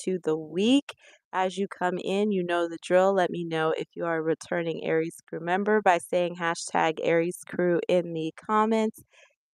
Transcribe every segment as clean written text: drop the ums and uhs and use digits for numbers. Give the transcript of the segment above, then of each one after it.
to the week. As you come in, you know the drill. Let me know if you are a returning Aries crew member by saying hashtag Aries crew in the comments.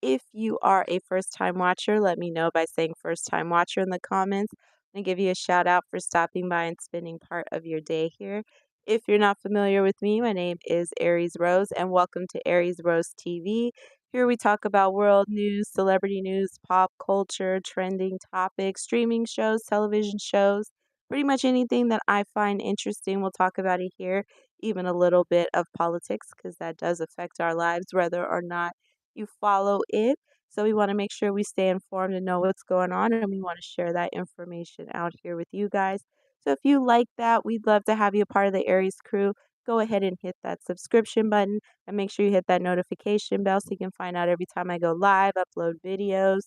If you are a first time watcher, let me know by saying first time watcher in the comments and give you a shout out for stopping by and spending part of your day here. If you're not familiar with me, my name is Aries Rose and welcome to Aries Rose TV. Here we talk about world news, celebrity news, pop culture, trending topics, streaming shows, television shows, pretty much anything that I find interesting. We'll talk about it here, even a little bit of politics because that does affect our lives whether or not you follow it. So we want to make sure we stay informed and know what's going on, and we want to share that information out here with you guys. So if you like that, we'd love to have you a part of the Aries crew. Go ahead and hit that subscription button and make sure you hit that notification bell so you can find out every time I go live, upload videos,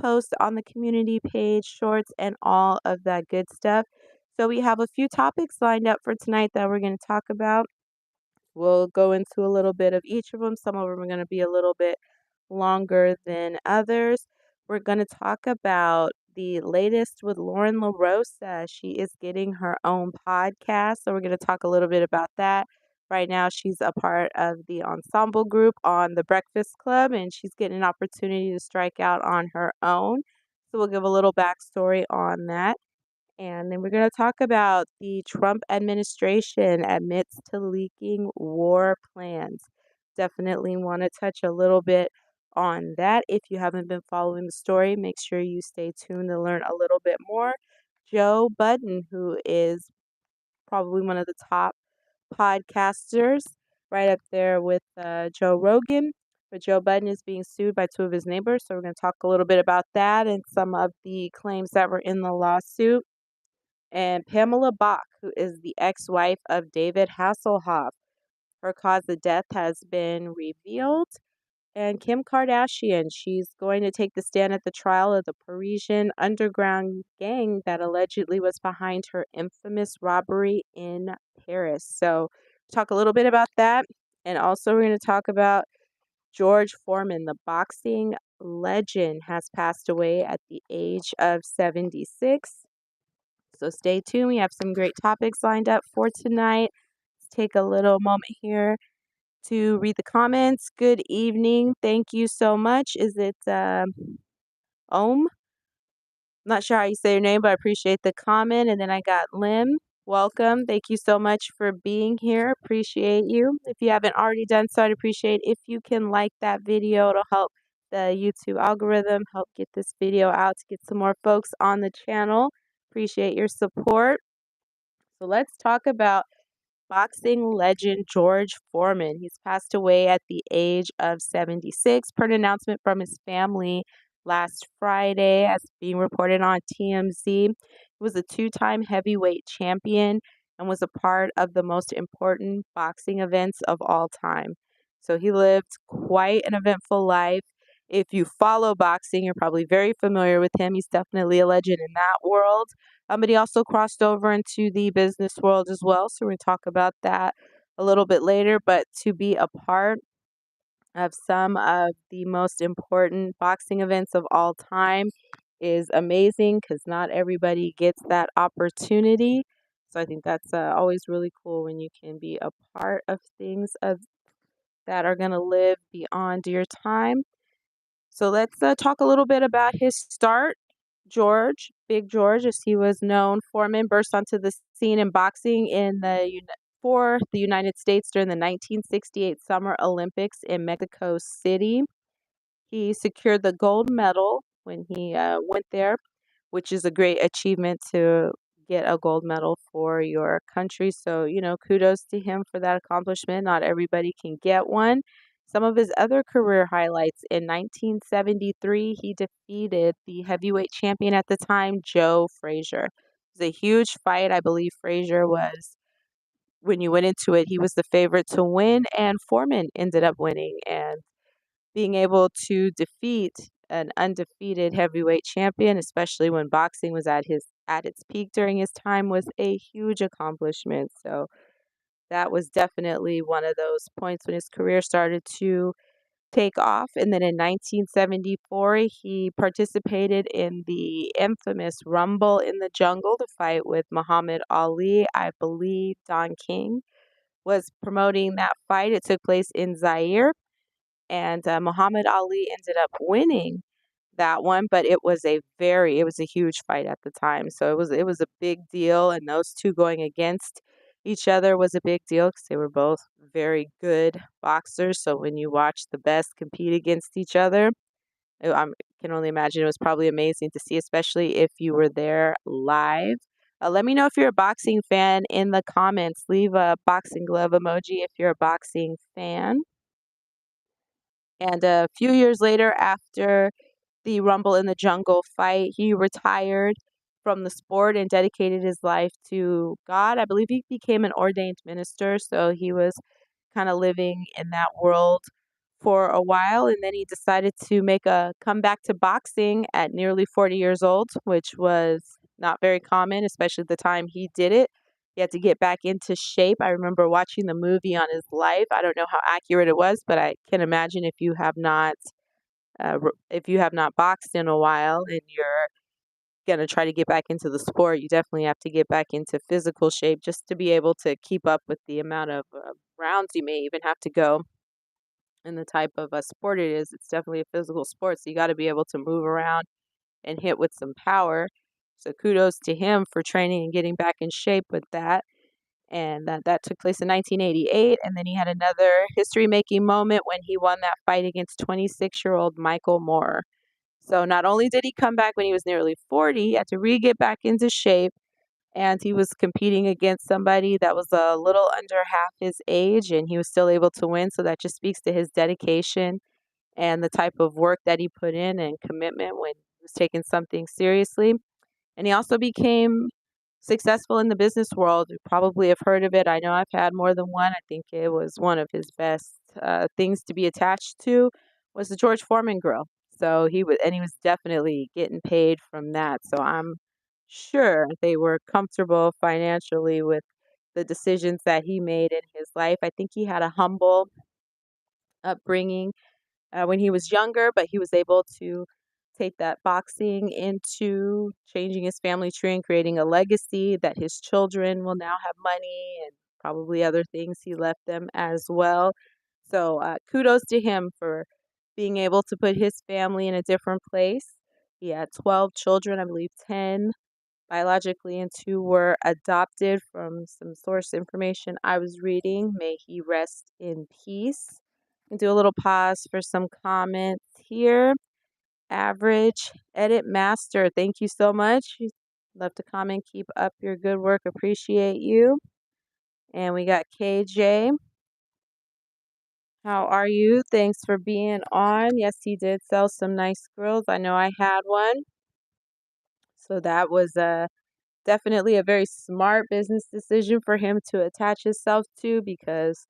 post on the community page, shorts, and all of that good stuff. So we have a few topics lined up for tonight that we're going to talk about. We'll go into a little bit of each of them. Some of them are going to be a little bit longer than others. We're going to talk about the latest with Lauren LaRosa. She is getting her own podcast, so we're going to talk a little bit about that. Right now, she's a part of the ensemble group on The Breakfast Club, and she's getting an opportunity to strike out on her own. So we'll give a little backstory on that. And then we're going to talk about the Trump administration admits to leaking war plans. Definitely want to touch a little bit on that. If you haven't been following the story, make sure you stay tuned to learn a little bit more. Joe Budden, who is probably one of the top podcasters, right up there with Joe Rogan. But Joe Budden is being sued by two of his neighbors. So we're going to talk a little bit about that and some of the claims that were in the lawsuit. And Pamela Bach, who is the ex-wife of David Hasselhoff. Her cause of death has been revealed. And Kim Kardashian, she's going to take the stand at the trial of the Parisian underground gang that allegedly was behind her infamous robbery in Paris. So, talk a little bit about that. And also, we're going to talk about George Foreman, the boxing legend, has passed away at the age of 76. So stay tuned. We have some great topics lined up for tonight. Let's take a little moment here to read the comments. Good evening. Thank you so much. Is it Om? Not sure how you say your name, but I appreciate the comment. And then I got Lim. Welcome. Thank you so much for being here. Appreciate you. If you haven't already done so, I'd appreciate if you can like that video. It'll help the YouTube algorithm, help get this video out to get some more folks on the channel. Appreciate your support. So let's talk about boxing legend George Foreman. He's passed away at the age of 76 per an announcement from his family last Friday, as being reported on TMZ. He was a two-time heavyweight champion and was a part of the most important boxing events of all time. So he lived quite an eventful life. If you follow boxing, you're probably very familiar with him. He's definitely a legend in that world. But he also crossed over into the business world as well. So we're going to talk about that a little bit later. But to be a part of some of the most important boxing events of all time is amazing because not everybody gets that opportunity. So I think that's always really cool when you can be a part of things that are going to live beyond your time. So let's talk a little bit about his start. George, Big George, as he was known, Foreman burst onto the scene in boxing for the United States during the 1968 Summer Olympics in Mexico City. He secured the gold medal when he went there, which is a great achievement to get a gold medal for your country. So, kudos to him for that accomplishment. Not everybody can get one. Some of his other career highlights: in 1973, he defeated the heavyweight champion at the time, Joe Frazier. It was a huge fight. I believe Frazier was, when you went into it, he was the favorite to win, and Foreman ended up winning. And being able to defeat an undefeated heavyweight champion, especially when boxing was at its peak during his time, was a huge accomplishment. So that was definitely one of those points when his career started to take off. And then in 1974, he participated in the infamous Rumble in the Jungle to fight with Muhammad Ali. I believe Don King was promoting that fight. It took place in Zaire, and Muhammad Ali ended up winning that one, but it was a huge fight at the time. So it was a big deal, and those two going against each other was a big deal because they were both very good boxers. So when you watch the best compete against each other, I can only imagine it was probably amazing to see, especially if you were there live. Let me know if you're a boxing fan in the comments. Leave a boxing glove emoji if you're a boxing fan. And a few years later, after the Rumble in the Jungle fight, he retired from the sport and dedicated his life to God. I believe he became an ordained minister, so he was kind of living in that world for a while. And then he decided to make a comeback to boxing at nearly 40 years old, which was not very common, especially the time he did it. He had to get back into shape. I remember watching the movie on his life. I don't know how accurate it was, but I can imagine if you have not boxed in a while and you're going to try to get back into the sport, you definitely have to get back into physical shape just to be able to keep up with the amount of rounds you may even have to go and the type of a sport it is. It's definitely a physical sport, so you got to be able to move around and hit with some power. So kudos to him for training and getting back in shape with that. And that took place in 1988. And then he had another history-making moment when he won that fight against 26-year-old Michael Moore. So not only did he come back when he was nearly 40, he had to get back into shape, and he was competing against somebody that was a little under half his age, and he was still able to win. So that just speaks to his dedication and the type of work that he put in and commitment when he was taking something seriously. And he also became successful in the business world. You probably have heard of it. I know I've had more than one. I think it was one of his best things to be attached to was the George Foreman grill. So he was definitely getting paid from that. So I'm sure they were comfortable financially with the decisions that he made in his life. I think he had a humble upbringing when he was younger, but he was able to take that boxing into changing his family tree and creating a legacy that his children will now have money and probably other things he left them as well. So kudos to him for being able to put his family in a different place. He had 12 children, I believe 10 biologically, and 2 were adopted from some source information I was reading. May he rest in peace. And do a little pause for some comments here. Average Edit Master, thank you so much. You left a comment. Keep up your good work. Appreciate you. And we got KJ. How are you? Thanks for being on. Yes, he did sell some nice grills. I know I had one. So that was definitely a very smart business decision for him to attach himself to, because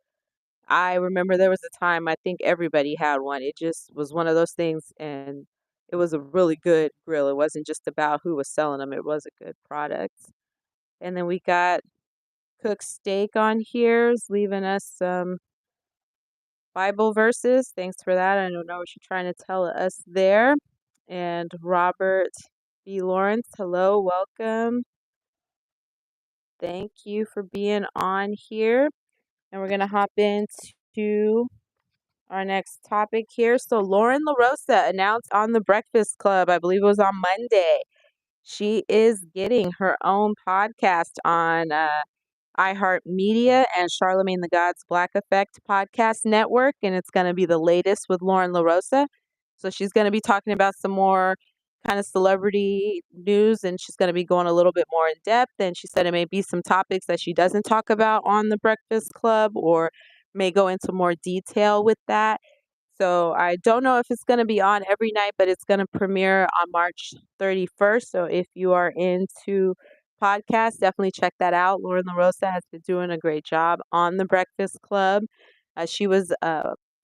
I remember there was a time I think everybody had one. It just was one of those things, and it was a really good grill. It wasn't just about who was selling them, it was a good product. And then we got Cook Steak on here, is leaving us some Bible verses. Thanks for that. I don't know what you're trying to tell us there. And Robert B. Lawrence, hello, welcome. Thank you for being on here. And we're going to hop into our next topic here. So Lauren LaRosa announced on The Breakfast Club, I believe it was on Monday, she is getting her own podcast on iHeartMedia and Charlemagne the God's Black Effect podcast network, and it's going to be the latest with Lauren LaRosa. So she's going to be talking about some more kind of celebrity news, and she's going to be going a little bit more in depth. And she said it may be some topics that she doesn't talk about on The Breakfast Club, or may go into more detail with that. So I don't know if it's going to be on every night, but it's going to premiere on March 31st. So if you are into podcasts, definitely check that out. Lauren LaRosa has been doing a great job on The Breakfast Club. She was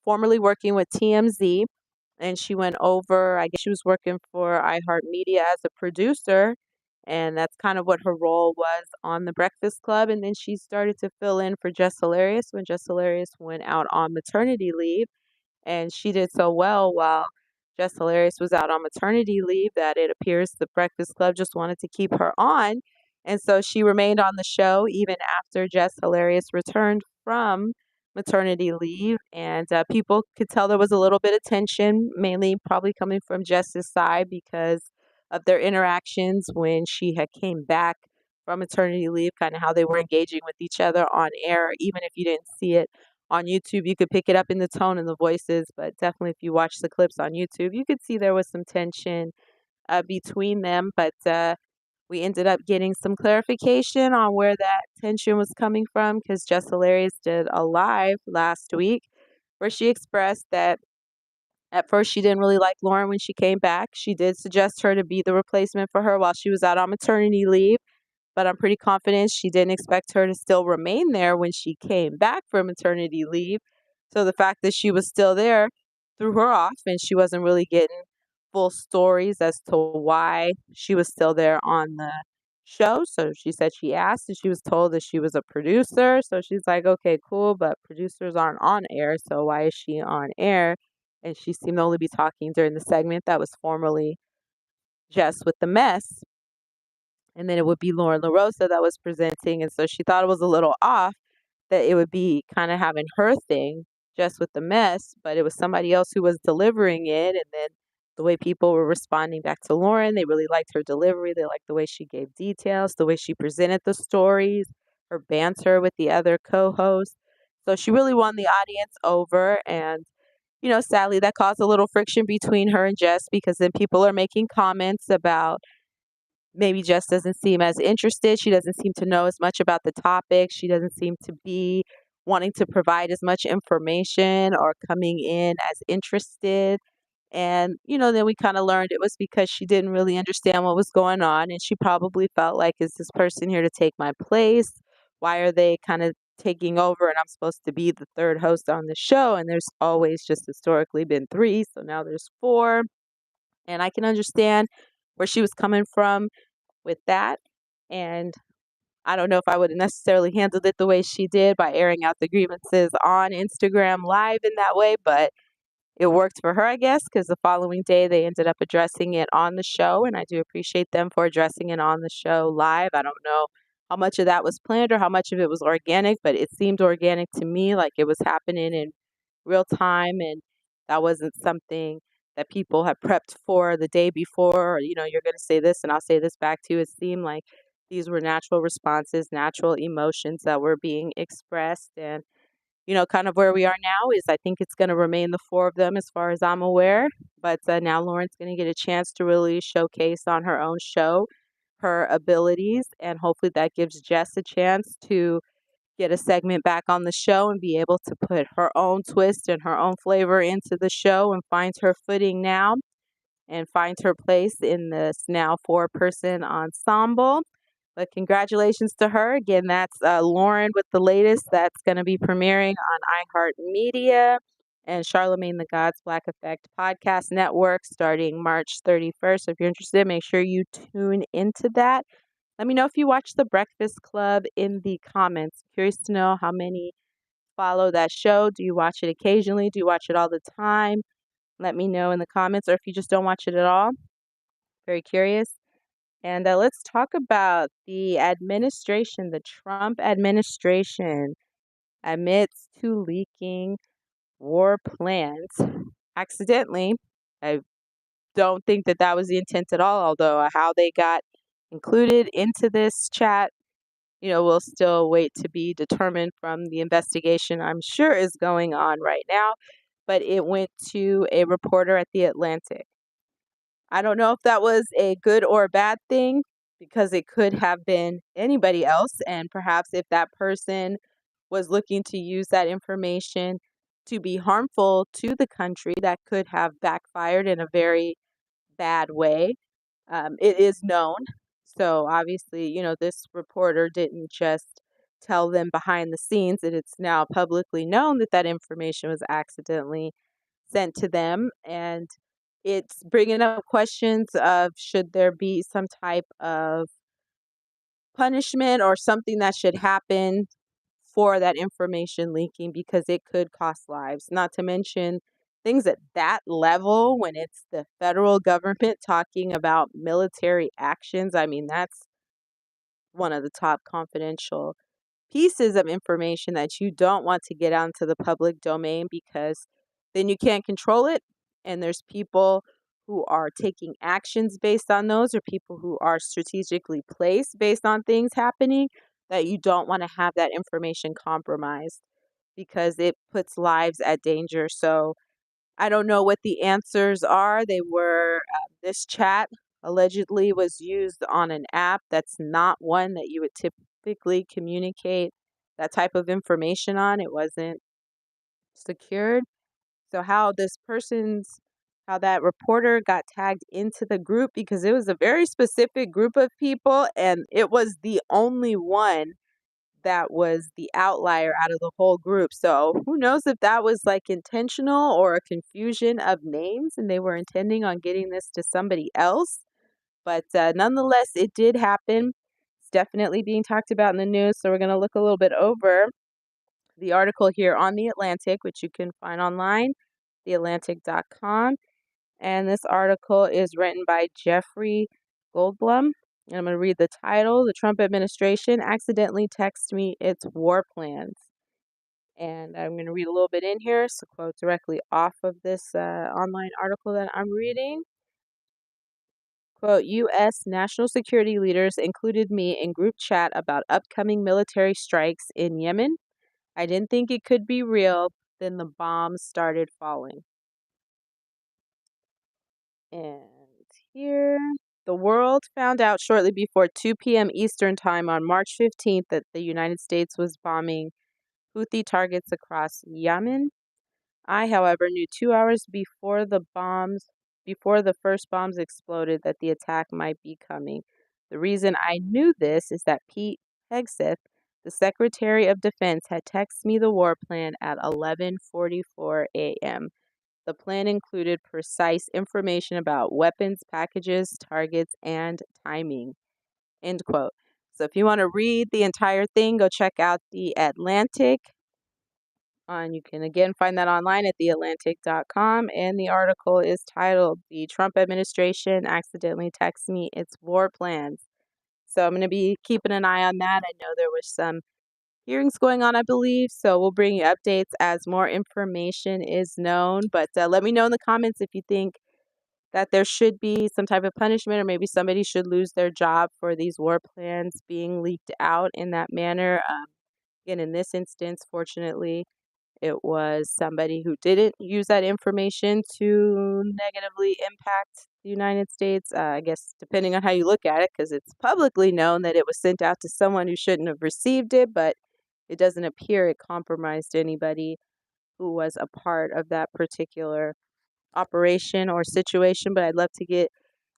formerly working with TMZ, and she went over, I guess she was working for iHeartMedia as a producer, and that's kind of what her role was on The Breakfast Club. And then she started to fill in for Jess Hilarious when Jess Hilarious went out on maternity leave. and she did so well while Jess Hilarious was out on maternity leave that it appears the Breakfast Club just wanted to keep her on. And so she remained on the show even after Jess Hilarious returned from maternity leave. And people could tell there was a little bit of tension, mainly probably coming from Jess's side because of their interactions when she had came back from maternity leave, kind of how they were engaging with each other on air. Even if you didn't see it on YouTube, you could pick it up in the tone and the voices, but definitely if you watch the clips on YouTube, you could see there was some tension between them. But we ended up getting some clarification on where that tension was coming from because Jess Hilarious did a live last week where she expressed that at first she didn't really like Lauren when she came back. She did suggest her to be the replacement for her while she was out on maternity leave, but I'm pretty confident she didn't expect her to still remain there when she came back from maternity leave. So the fact that she was still there threw her off, and she wasn't really getting full stories as to why she was still there on the show. So she said she asked, and she was told that she was a producer. So she's like, okay, cool, but producers aren't on air, so why is she on air? And she seemed to only be talking during the segment that was formerly Jess with the Mess, and then it would be Lauren LaRosa that was presenting, and so she thought it was a little off that it would be kinda having her thing just with the mess, but it was somebody else who was delivering it, and then the way people were responding back to Lauren, they really liked her delivery, they liked the way she gave details, the way she presented the stories, her banter with the other co-hosts. So she really won the audience over, and, sadly, that caused a little friction between her and Jess because then people are making comments about maybe Jess doesn't seem as interested. She doesn't seem to know as much about the topic. She doesn't seem to be wanting to provide as much information or coming in as interested. And, then we kind of learned it was because she didn't really understand what was going on. And she probably felt like, is this person here to take my place? Why are they kind of taking over? And I'm supposed to be the third host on the show. And there's always just historically been three. So now there's four. And I can understand where she was coming from with that. And I don't know if I would have necessarily handled it the way she did by airing out the grievances on Instagram Live in that way, but it worked for her, I guess, because the following day they ended up addressing it on the show, and I do appreciate them for addressing it on the show live. I don't know how much of that was planned or how much of it was organic, but it seemed organic to me, like it was happening in real time, and that wasn't something that people had prepped for the day before, or, you're going to say this and I'll say this back to you. It seemed like these were natural responses, natural emotions that were being expressed. And, kind of where we are now is I think it's going to remain the four of them as far as I'm aware. But now Lauren's going to get a chance to really showcase on her own show her abilities. And hopefully that gives Jess a chance to get a segment back on the show and be able to put her own twist and her own flavor into the show and find her footing now and find her place in this now four-person ensemble. But congratulations to her. Again, that's Lauren with the latest that's going to be premiering on iHeartMedia and Charlemagne the God's Black Effect podcast network starting March 31st. So if you're interested, make sure you tune into that. Let me know if you watch The Breakfast Club in the comments. Curious to know how many follow that show. Do you watch it occasionally? Do you watch it all the time? Let me know in the comments, or if you just don't watch it at all. Very curious. And let's talk about the administration. The Trump administration admits to leaking war plans accidentally. I don't think that that was the intent at all, although how they got included into this chat, we'll still wait to be determined from the investigation I'm sure is going on right now. But it went to a reporter at The Atlantic. I don't know if that was a good or a bad thing because it could have been anybody else. And perhaps if that person was looking to use that information to be harmful to the country, that could have backfired in a very bad way. It is known. So obviously, this reporter didn't just tell them behind the scenes, that it's now publicly known that that information was accidentally sent to them. And it's bringing up questions of should there be some type of punishment or something that should happen for that information leaking because it could cost lives. Not to mention things at that level when it's the federal government talking about military actions. I mean, that's one of the top confidential pieces of information that you don't want to get out into the public domain because then you can't control it. And there's people who are taking actions based on those, or people who are strategically placed based on things happening that you don't want to have that information compromised because it puts lives at danger. So I don't know what the answers are. This chat allegedly was used on an app that's not one that you would typically communicate that type of information on. It wasn't secured. So how that reporter got tagged into the group because it was a very specific group of people and it was the only one that was the outlier out of the whole group. So who knows if that was like intentional or a confusion of names and they were intending on getting this to somebody else. But nonetheless, it did happen. It's definitely being talked about in the news. So we're going to look a little bit over the article here on The Atlantic, which you can find online, theatlantic.com. And this article is written by Jeffrey Goldblum. And I'm going to read the title. The Trump administration accidentally texted me its war plans. And I'm going to read a little bit in here. So, quote directly off of this online article that I'm reading. Quote, U.S. national security leaders included me in group chat about upcoming military strikes in Yemen. I didn't think it could be real. Then the bombs started falling. And here, the world found out shortly before 2 p.m. Eastern Time on March 15th that the United States was bombing Houthi targets across Yemen. I, however, knew 2 hours before the first bombs exploded, that the attack might be coming. The reason I knew this is that Pete Hegseth, the Secretary of Defense, had texted me the war plan at 11:44 a.m. The plan included precise information about weapons, packages, targets, and timing. End quote. So if you want to read the entire thing, go check out The Atlantic. You can again find that online at theatlantic.com. And the article is titled The Trump Administration Accidentally Texted Me Its War Plans. So I'm going to be keeping an eye on that. I know there was some hearings going on, I believe. So we'll bring you updates as more information is known. But let me know in the comments if you think that there should be some type of punishment, or maybe somebody should lose their job for these war plans being leaked out in that manner. Again, in this instance, fortunately, it was somebody who didn't use that information to negatively impact the United States. I guess depending on how you look at it, because it's publicly known that it was sent out to someone who shouldn't have received it, but it doesn't appear it compromised anybody who was a part of that particular operation or situation. But I'd love to get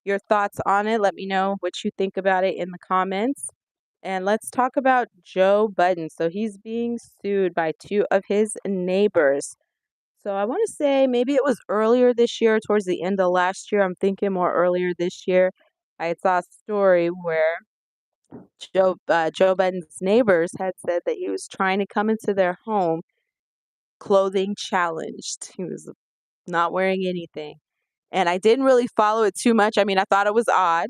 your thoughts on it. Let me know what you think about it in the comments. And let's talk about Joe Budden. So he's being sued by two of his neighbors. So I want to say maybe it was earlier this year, towards the end of last year. I'm thinking more earlier this year. I saw a story where Joe Budden's neighbors had said that he was trying to come into their home clothing challenged. He was not wearing anything. And I didn't really follow it too much. I mean, I thought it was odd,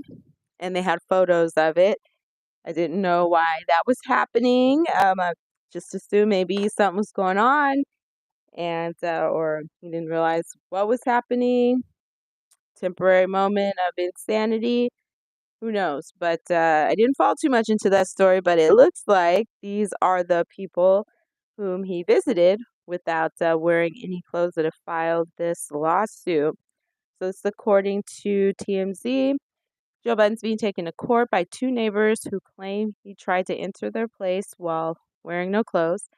and they had photos of it. I didn't know why that was happening. I just assumed maybe something was going on, and or he didn't realize what was happening. Temporary moment of insanity. Who knows? But I didn't fall too much into that story. But it looks like these are the people whom he visited without wearing any clothes that have filed this lawsuit. So it's according to TMZ. Joe Budden's being taken to court by two neighbors who claim he tried to enter their place while wearing no clothes.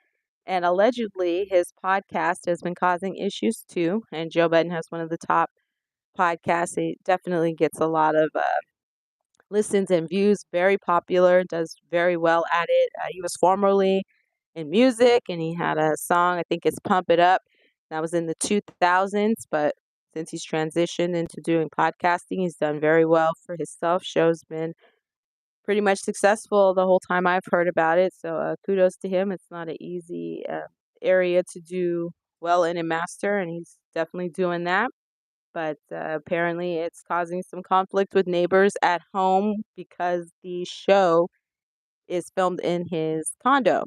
And allegedly, his podcast has been causing issues too. And Joe Budden has one of the top podcasts. He definitely gets a lot of listens and views, very popular, does very well at it. He was formerly in music and he had a song, I think it's Pump It Up, that was in the 2000s, but since he's transitioned into doing podcasting, he's done very well for himself. Show's been pretty much successful the whole time I've heard about it, so kudos to him. It's not an easy area to do well in and master, and he's definitely doing that. But apparently, it's causing some conflict with neighbors at home because the show is filmed in his condo.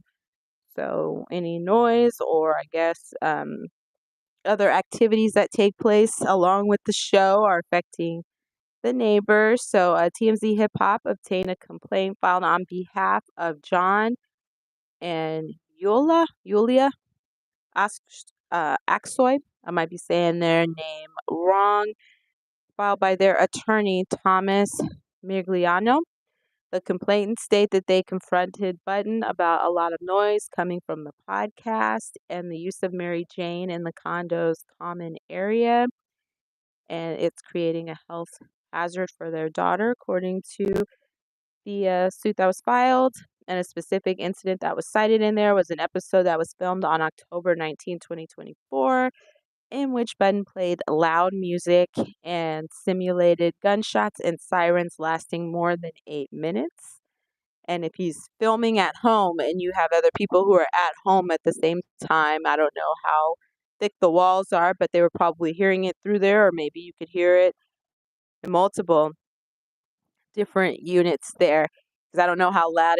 So any noise or I guess other activities that take place along with the show are affecting the neighbors. So TMZ Hip Hop obtained a complaint filed on behalf of John and Yulia Aksoy. I might be saying their name wrong. Filed by their attorney, Thomas Migliano. The complainants state that they confronted Button about a lot of noise coming from the podcast and the use of Mary Jane in the condo's common area, and it's creating a health hazard for their daughter, according to the suit that was filed. And a specific incident that was cited in there was an episode that was filmed on October 19, 2024, in which Button played loud music and simulated gunshots and sirens lasting more than 8 minutes. And if he's filming at home and you have other people who are at home at the same time, I don't know how thick the walls are, but they were probably hearing it through there, or maybe you could hear it in multiple different units there, because I don't know how loud